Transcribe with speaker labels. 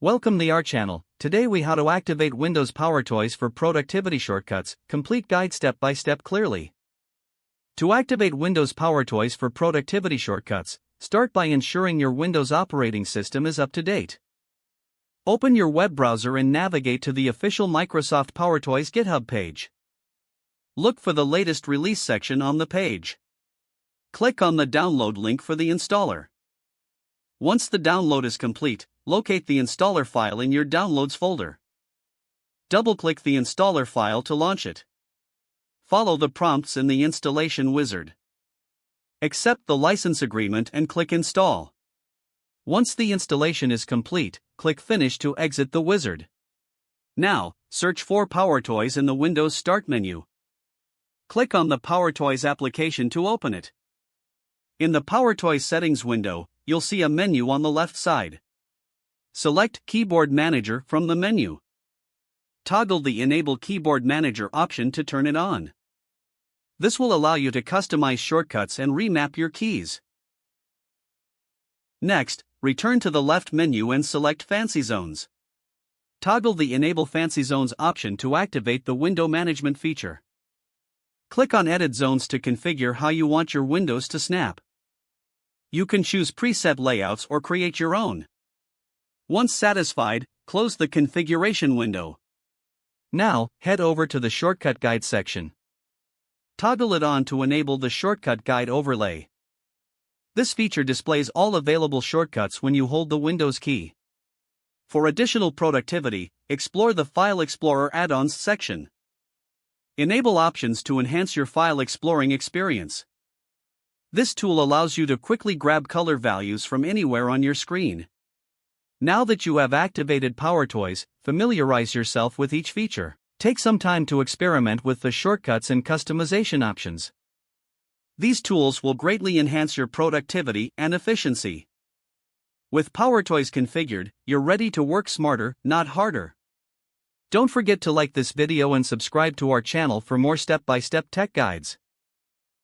Speaker 1: Welcome to our channel. Today we how to activate Windows PowerToys for productivity shortcuts, complete guide step by step clearly. To activate Windows PowerToys for productivity shortcuts, start by ensuring your Windows operating system is up to date. Open your web browser and navigate to the official Microsoft PowerToys GitHub page. Look for the latest release section on the page. Click on the download link for the installer. Once the download is complete, locate the installer file in your Downloads folder. Double-click the installer file to launch it. Follow the prompts in the installation wizard. Accept the license agreement and click Install. Once the installation is complete, click Finish to exit the wizard. Now, search for PowerToys in the Windows Start menu. Click on the PowerToys application to open it. In the PowerToys settings window, you'll see a menu on the left side. Select Keyboard Manager from the menu. Toggle the Enable Keyboard Manager option to turn it on. This will allow you to customize shortcuts and remap your keys. Next, return to the left menu and select Fancy Zones. Toggle the Enable Fancy Zones option to activate the window management feature. Click on Edit Zones to configure how you want your windows to snap. You can choose preset layouts or create your own. Once satisfied, close the configuration window. Now, head over to the Shortcut Guide section. Toggle it on to enable the Shortcut Guide overlay. This feature displays all available shortcuts when you hold the Windows key. For additional productivity, explore the File Explorer Add-ons section. Enable options to enhance your file exploring experience. This tool allows you to quickly grab color values from anywhere on your screen. Now that you have activated PowerToys, familiarize yourself with each feature. Take some time to experiment with the shortcuts and customization options. These tools will greatly enhance your productivity and efficiency. With PowerToys configured, you're ready to work smarter, not harder. Don't forget to like this video and subscribe to our channel for more step-by-step tech guides.